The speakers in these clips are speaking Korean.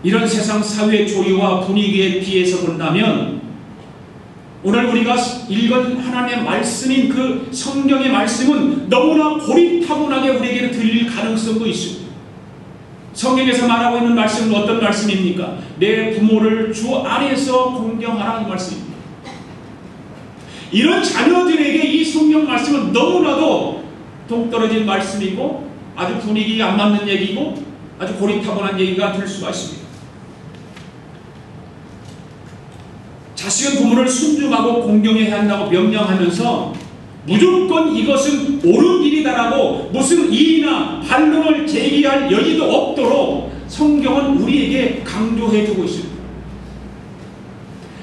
이런 세상 사회의 조리와 분위기에 비해서 본다면 오늘 우리가 읽은 하나님의 말씀인 그 성경의 말씀은 너무나 고리타분하게 우리에게 들릴 가능성도 있습니다. 성경에서 말하고 있는 말씀은 어떤 말씀입니까? 내 부모를 주 안에서 공경하라 이 말씀입니다. 이런 자녀들에게 이 성경 말씀은 너무나도 동떨어진 말씀이고 아주 분위기에 안 맞는 얘기고 아주 고리타분한 얘기가 될 수가 있습니다. 자식은 부모를 순종하고 공경해야 한다고 명령하면서 무조건 이것은 옳은 일이다라고 무슨 이의나 반론을 제기할 여지도 없도록 성경은 우리에게 강조해주고 있습니다.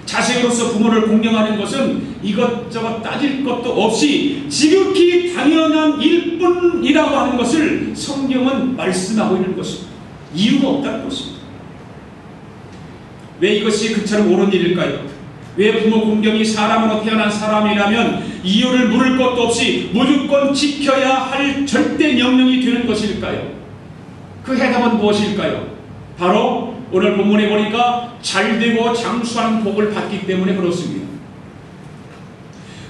자식으로서 부모를 공경하는 것은 이것저것 따질 것도 없이 지극히 당연한 일뿐이라고 하는 것을 성경은 말씀하고 있는 것입니다. 이유가 없다는 것입니다. 왜 이것이 그처럼 옳은 일일까요? 왜 부모 공경이 사람으로 태어난 사람이라면 이유를 물을 것도 없이 무조건 지켜야 할 절대 명령이 되는 것일까요? 그 해답은 무엇일까요? 바로 오늘 본문에 보니까 잘되고 장수하는 복을 받기 때문에 그렇습니다.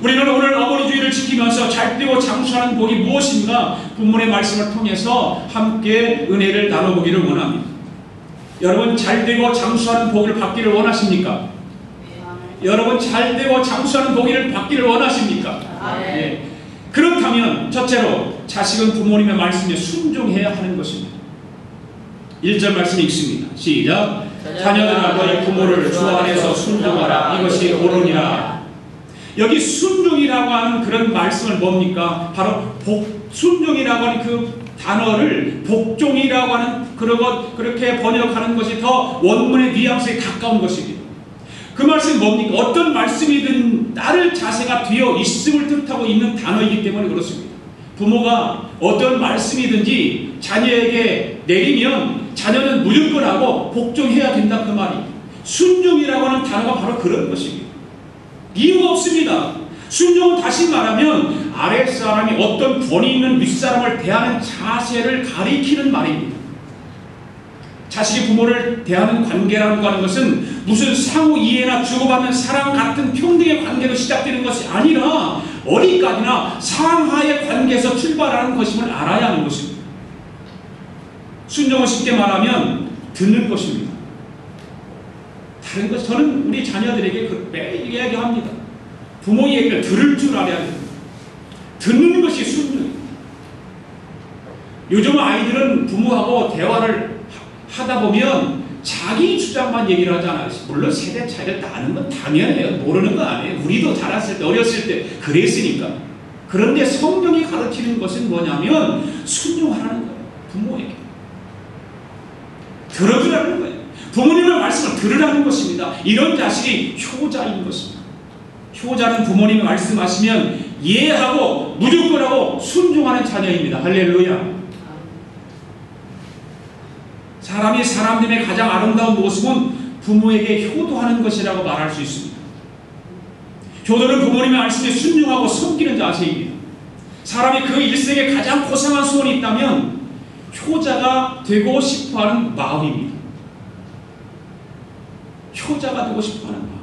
우리는 오늘 어머니 주의를 지키면서 잘되고 장수하는 복이 무엇인가 본문의 말씀을 통해서 함께 은혜를 나눠보기를 원합니다. 여러분 잘되고 장수하는 복을 받기를 원하십니까? 여러분 잘되고 장수하는 복을 받기를 원하십니까? 네. 그렇다면 첫째로 자식은 부모님의 말씀에 순종해야 하는 것입니다. 1절 말씀 읽습니다. 시작. 자녀들아 너희 부모를 주 안에서 순종하라. 이것이 옳으니라. 여기 순종이라고 하는 그런 말씀을 뭡니까? 바로 순종이라고 하는 그 단어를 복종이라고 하는 그렇게 번역하는 것이 더 원문의 뉘앙스에 가까운 것입니다. 그 말씀이 뭡니까? 어떤 말씀이든 따를 자세가 되어 있음을 뜻하고 있는 단어이기 때문에 그렇습니다. 부모가 어떤 말씀이든지 자녀에게 내리면 자녀는 무조건 하고 복종해야 된다 그 말입니다. 순종이라고 하는 단어가 바로 그런 것입니다. 이유가 없습니다. 순종은 다시 말하면 아랫사람이 어떤 권위 있는 윗사람을 대하는 자세를 가리키는 말입니다. 자식이 부모를 대하는 관계라고 하는 것은 무슨 상호 이해나 주고받는 사랑 같은 평등의 관계로 시작되는 것이 아니라 어디까지나 상하의 관계에서 출발하는 것임을 알아야 하는 것입니다. 순종은 쉽게 말하면 듣는 것입니다. 다른 것 저는 우리 자녀들에게 매일 이야기합니다. 부모 얘기를 들을 줄 알아야 됩니다. 듣는 것이 순종입니다. 요즘 아이들은 부모하고 대화를 하다 보면 자기 주장만 얘기를 하잖아요. 물론 세대 차이를 나는 건 당연해요. 모르는 건 아니에요. 우리도 자랐을 때 어렸을 때 그랬으니까. 그런데 성경이 가르치는 것은 뭐냐면 순종하라는 거예요. 부모에게. 들어주라는 거예요. 부모님의 말씀을 들으라는 것입니다. 이런 자식이 효자인 것입니다. 효자는 부모님이 말씀하시면 이해하고 무조건 하고 순종하는 자녀입니다. 할렐루야. 사람이 사람들의 가장 아름다운 모습은 부모에게 효도하는 것이라고 말할 수 있습니다. 효도는 부모님의 말씀에 순종하고 섬기는 자세입니다. 사람이 그 일생에 가장 고상한 소원이 있다면 효자가 되고 싶어하는 마음입니다. 효자가 되고 싶어하는 마음.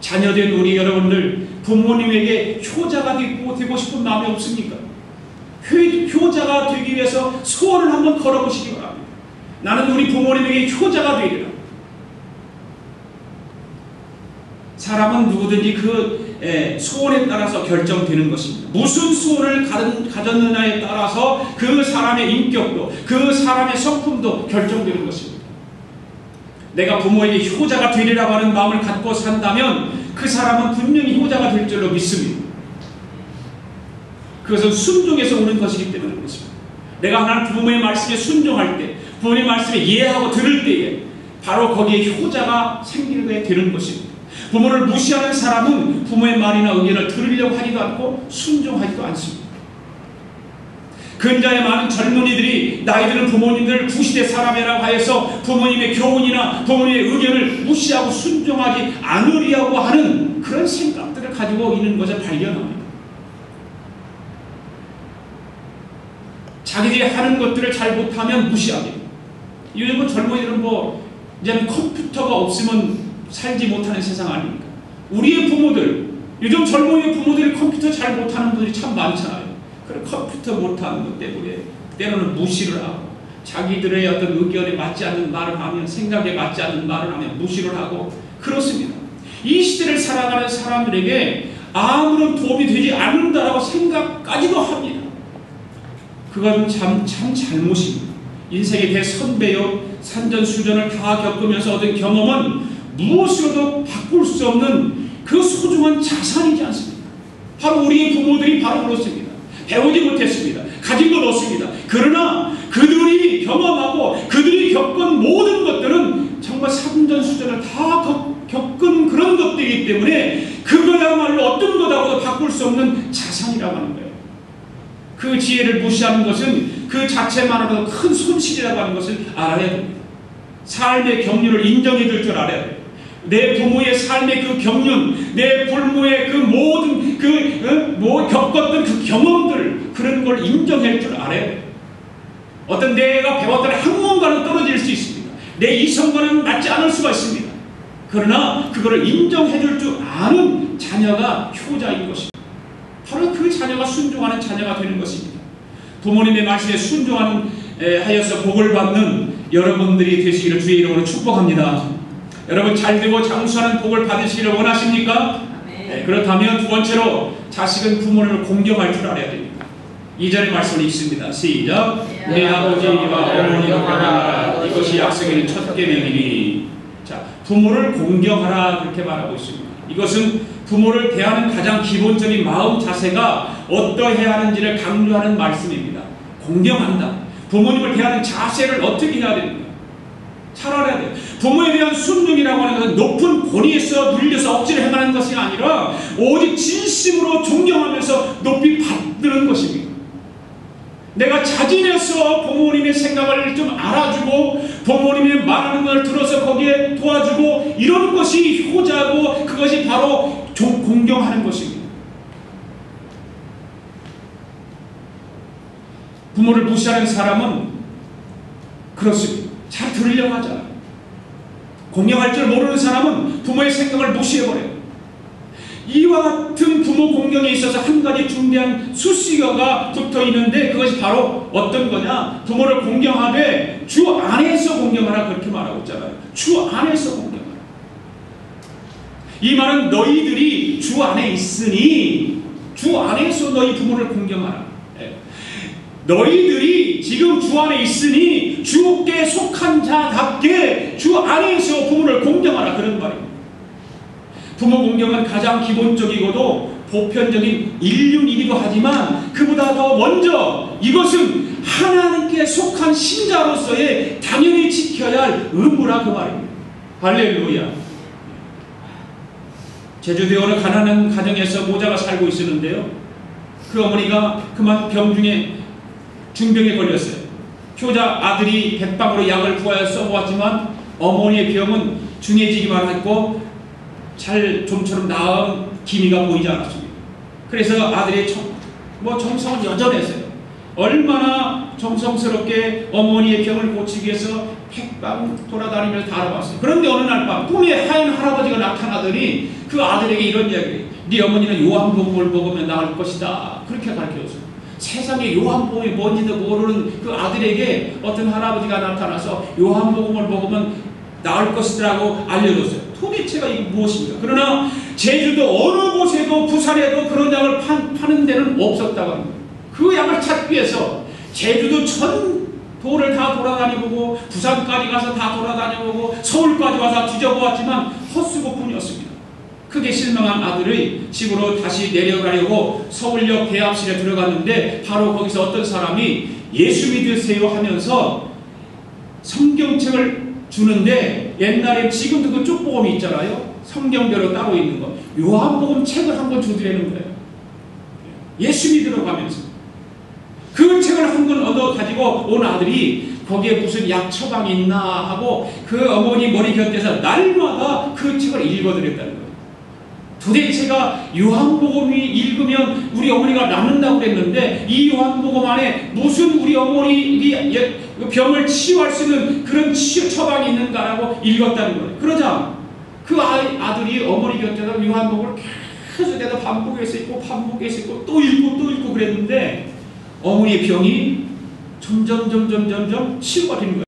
자녀된 우리 여러분들 부모님에게 효자가 되고 싶은 마음이 없습니까? 효자가 되기 위해서 소원을 한번 걸어보시기 바랍니다. 나는 우리 부모님에게 효자가 되리라. 사람은 누구든지 그 소원에 따라서 결정되는 것입니다. 무슨 소원을 가졌느냐에 따라서 그 사람의 인격도 그 사람의 성품도 결정되는 것입니다. 내가 부모에게 효자가 되리라고 하는 마음을 갖고 산다면 그 사람은 분명히 효자가 될 줄로 믿습니다. 그것은 순종에서 오는 것이기 때문에 그렇습니다. 내가 하나님 부모의 말씀에 순종할 때, 부모의 말씀에 이해하고 들을 때에 바로 거기에 효자가 생기게 되는 것입니다. 부모를 무시하는 사람은 부모의 말이나 의견을 들으려고 하지도 않고 순종하지도 않습니다. 근자의 많은 젊은이들이 나이들은 부모님들 구시대 사람이라고 하여서 부모님의 교훈이나 부모님의 의견을 무시하고 순종하지 않으려고 하는 그런 생각들을 가지고 있는 것을 발견합니다. 자기들이 하는 것들을 잘 못하면 무시하게, 요즘은 젊은이들은 이제는 컴퓨터가 없으면 살지 못하는 세상 아닙니까? 우리의 부모들, 요즘 젊은이 부모들이 컴퓨터 잘 못하는 분들이 참 많잖아요. 그런 컴퓨터 못하는 것 때문에 때로는 무시를 하고, 자기들의 어떤 의견에 맞지 않는 말을 하면, 생각에 맞지 않는 말을 하면 무시를 하고 그렇습니다. 이 시대를 살아가는 사람들에게 아무런 도움이 되지 않는다라고 생각까지도 합니다. 그건 참 잘못입니다. 인생의 대선배요, 산전수전을 다 겪으면서 얻은 경험은 무엇으로도 바꿀 수 없는 그 소중한 자산이지 않습니까? 바로 우리의 부모들이 바로 그렇습니다. 배우지 못했습니다. 가진 것 없습니다. 그러나 그들이 경험하고 그들이 겪은 모든 것들은 정말 산전수전을 다 겪은 그런 것들이기 때문에 그거야말로 어떤 것하고도 바꿀 수 없는 자산이라고 하는 거예요. 그 지혜를 무시하는 것은 그 자체만으로도 큰 손실이라고 하는 것을 알아야 됩니다. 삶의 경륜을 인정해 줄 줄 알아야 돼요. 내 부모의 삶의 그 경륜, 내 부모의 그 모든 겪었던 그 경험들, 그런 걸 인정할 줄 알아야 돼요. 어떤 내가 배웠던 학문과는 떨어질 수 있습니다. 내 이성과는 맞지 않을 수가 있습니다. 그러나 그거를 인정해 줄 줄 아는 자녀가 효자인 것입니다. 바로 그 자녀가 순종하는 자녀가 되는 것입니다. 부모님의 말씀에 순종하는 하여서 복을 받는 여러분들이 되시기를 주의 이름으로 축복합니다. 여러분 잘되고 장수하는 복을 받으시기를 원하십니까? 네, 그렇다면 두 번째로 자식은 부모를 공경할 줄 알아야 됩니다. 2절의 말씀을 읽습니다. 시작. 내 아버지와 어머니를 공경하라. 이것이 약속의 첫 계명이니. 자, 부모를 공경하라 그렇게 말하고 있습니다. 이것은 부모를 대하는 가장 기본적인 마음 자세가 어떠해야 하는지를 강조하는 말씀입니다. 공경한다. 부모님을 대하는 자세를 어떻게 해야 됩니까? 잘 알아야 돼요. 부모에 대한 순종이라고 하는 것은 높은 권위에서 눌려서 억지로 행하는 것이 아니라 오직 진심으로 존경하면서 높이 받드는 것입니다. 내가 자진해서 부모님의 생각을 좀 알아주고 부모님의 말하는 걸 들어서 거기에 도와주고 이런 것이 효자고 그것이 바로 공경하는 것입니다. 부모를 무시하는 사람은 그렇습니다. 잘 들으려고 하잖아요. 공경할 줄 모르는 사람은 부모의 생각을 무시해버려요. 이와 같은 부모 공경에 있어서 한 가지 중대한 수식어가 붙어 있는데 그것이 바로 어떤 거냐? 부모를 공경하되 주 안에서 공경하라 그렇게 말하고 있잖아요. 주 안에서 공경하라. 이 말은 너희들이 주 안에 있으니 주 안에서 너희 부모를 공경하라. 너희들이 지금 주 안에 있으니 주께 속한 자답게 주 안에서 부모를 공경하라 그런 말입니다. 부모 공경은 가장 기본적이고도 보편적인 인륜이기도 하지만 그보다 더 먼저 이것은 하나님께 속한 신자로서의 당연히 지켜야 할 의무라 그 말입니다. 할렐루야. 제주도에 어느 가난한 가정에서 모자가 살고 있었는데요. 그 어머니가 그만 병중에 중병에 걸렸어요. 효자 아들이 백방으로 약을 구하여 써보았지만 어머니의 병은 중해지기만 했고 잘 좀처럼 나은 기미가 보이지 않았습니다. 그래서 아들의 정성은 여전했어요. 얼마나 정성스럽게 어머니의 병을 고치기 위해서 백방 돌아다니면서 다 알아봤어요. 그런데 어느 날 밤 꿈에 하얀 할아버지가 나타나더니 그 아들에게 이런 이야기를 해요. 네 어머니는 요한복음을 먹으면 나을 것이다. 그렇게 가르쳐줬어요. 세상에 요한복음이 뭔지도 모르는 그 아들에게 어떤 할아버지가 나타나서 요한복음을 먹으면 나을 것이라고 알려줬어요. 도대체가 이게 무엇입니까? 그러나 제주도 어느 곳에도 부산에도 그런 약을 파는 데는 없었다고 합니다. 그 약을 찾기 위해서 제주도 전 도를 다 돌아다녀보고 부산까지 가서 다 돌아다녀보고 서울까지 와서 뒤져보았지만 헛수고뿐이었습니다. 크게 실망한 아들의 집으로 다시 내려가려고 서울역 대합실에 들어갔는데 바로 거기서 어떤 사람이 예수 믿으세요 하면서 성경책을 주는데 옛날에 지금도 그 쪽복음이 있잖아요. 성경대로 따로 있는 거. 요한복음 책을 한 권 주드리는 거예요. 예수 믿으러 가면서. 그 책을 한 권 얻어 가지고 온 아들이 거기에 무슨 약 처방이 있나 하고 그 어머니 머리 곁에서 날마다 그 책을 읽어드렸다는 거예요. 도대체가 요한복음이 읽으면 우리 어머니가 낫는다고 그랬는데 이 요한복음 안에 무슨 우리 어머니 병을 치유할 수 있는 그런 치유 처방이 있는가라고 읽었다는 거예요. 그러자 그 아들이 어머니 곁에서 요한복음을 계속 반복해서 읽고 또 읽고 그랬는데 어머니의 병이 점점 치유가 되는 거예요.